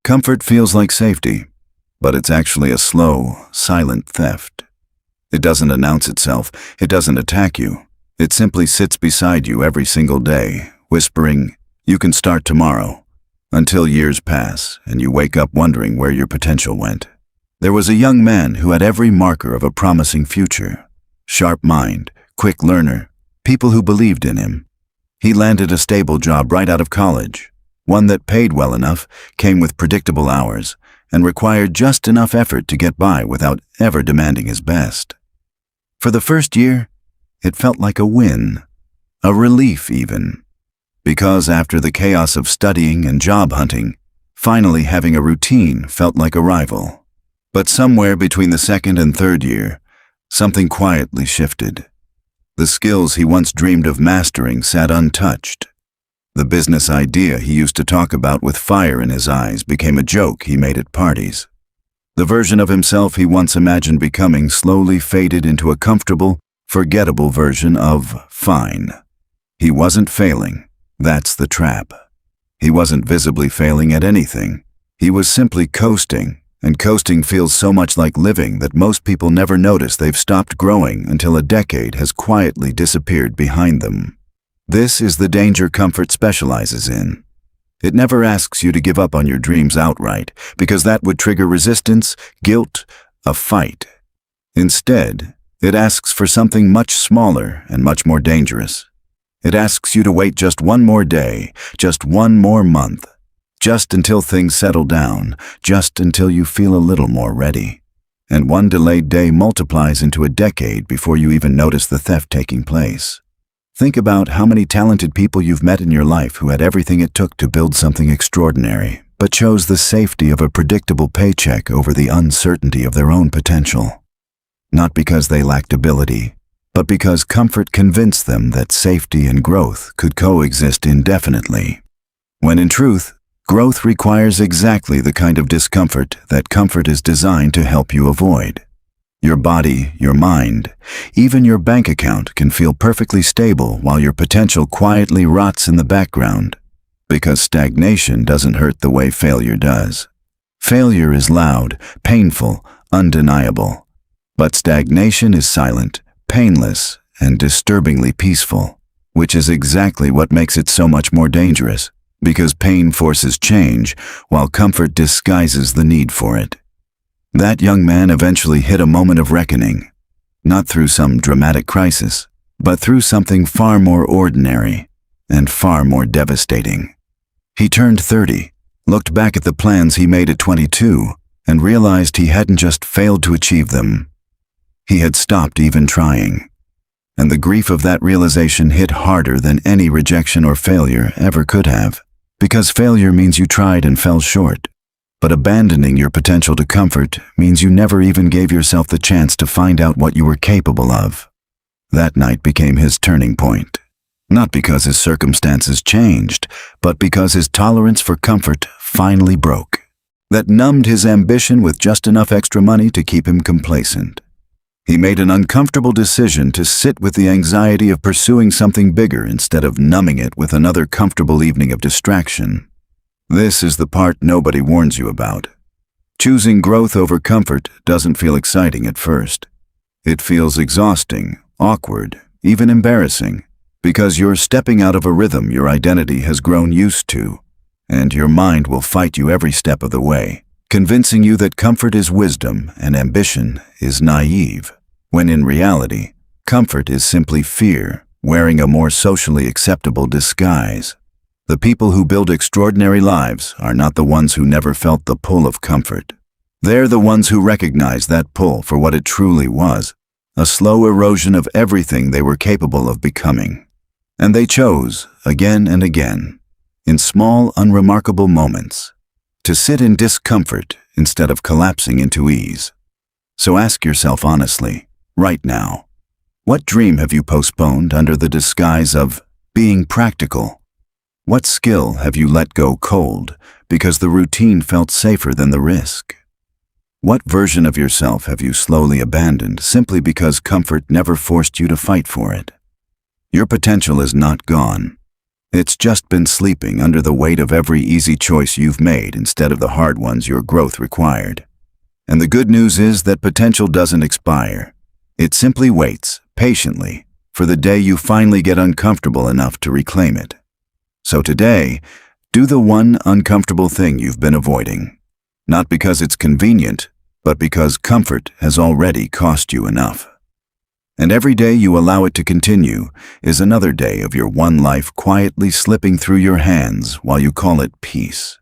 Comfort feels like safety, but it's actually a slow, silent theft. It doesn't announce itself, it doesn't attack you. It simply sits beside you every single day, whispering, "You can start tomorrow," until years pass and you wake up wondering where your potential went. There was a young man who had every marker of a promising future. Sharp mind, quick learner, people who believed in him. He landed a stable job right out of college, one that paid well enough, came with predictable hours, and required just enough effort to get by without ever demanding his best. For the first year, it felt like a win, a relief even, because after the chaos of studying and job hunting, finally having a routine felt like a rival. But somewhere between the second and third year, something quietly shifted. The skills he once dreamed of mastering sat untouched. The business idea he used to talk about with fire in his eyes became a joke he made at parties. The version of himself he once imagined becoming slowly faded into a comfortable, forgettable version of fine. He wasn't failing. That's the trap. He wasn't visibly failing at anything. He was simply coasting, and coasting feels so much like living that most people never notice they've stopped growing until a decade has quietly disappeared behind them. This is the danger comfort specializes in. It never asks you to give up on your dreams outright, because that would trigger resistance, guilt, a fight. Instead, it asks for something much smaller and much more dangerous. It asks you to wait just one more day, just one more month, just until things settle down, just until you feel a little more ready. And one delayed day multiplies into a decade before you even notice the theft taking place. Think about how many talented people you've met in your life who had everything it took to build something extraordinary, but chose the safety of a predictable paycheck over the uncertainty of their own potential. Not because they lacked ability, but because comfort convinced them that safety and growth could coexist indefinitely. When in truth, growth requires exactly the kind of discomfort that comfort is designed to help you avoid. Your body, your mind, even your bank account can feel perfectly stable while your potential quietly rots in the background, because stagnation doesn't hurt the way failure does. Failure is loud, painful, undeniable, but stagnation is silent, painless, and disturbingly peaceful, which is exactly what makes it so much more dangerous, because pain forces change while comfort disguises the need for it. That young man eventually hit a moment of reckoning, not through some dramatic crisis, but through something far more ordinary and far more devastating. He turned 30, looked back at the plans he made at 22, and realized he hadn't just failed to achieve them. He had stopped even trying. And the grief of that realization hit harder than any rejection or failure ever could have, because failure means you tried and fell short. But abandoning your potential to comfort means you never even gave yourself the chance to find out what you were capable of. That night became his turning point. Not because his circumstances changed, but because his tolerance for comfort finally broke. That numbed his ambition with just enough extra money to keep him complacent. He made an uncomfortable decision to sit with the anxiety of pursuing something bigger instead of numbing it with another comfortable evening of distraction. This is the part nobody warns you about. Choosing growth over comfort doesn't feel exciting at first. It feels exhausting, awkward, even embarrassing, because you're stepping out of a rhythm your identity has grown used to, and your mind will fight you every step of the way, convincing you that comfort is wisdom and ambition is naive, when in reality, comfort is simply fear wearing a more socially acceptable disguise. The people who build extraordinary lives are not the ones who never felt the pull of comfort. They're the ones who recognize that pull for what it truly was, a slow erosion of everything they were capable of becoming. And they chose, again and again, in small, unremarkable moments, to sit in discomfort instead of collapsing into ease. So ask yourself honestly, right now, what dream have you postponed under the disguise of being practical? What skill have you let go cold because the routine felt safer than the risk? What version of yourself have you slowly abandoned simply because comfort never forced you to fight for it? Your potential is not gone. It's just been sleeping under the weight of every easy choice you've made instead of the hard ones your growth required. And the good news is that potential doesn't expire. It simply waits, patiently, for the day you finally get uncomfortable enough to reclaim it. So today, do the one uncomfortable thing you've been avoiding. Not because it's convenient, but because comfort has already cost you enough. And every day you allow it to continue is another day of your one life quietly slipping through your hands while you call it peace.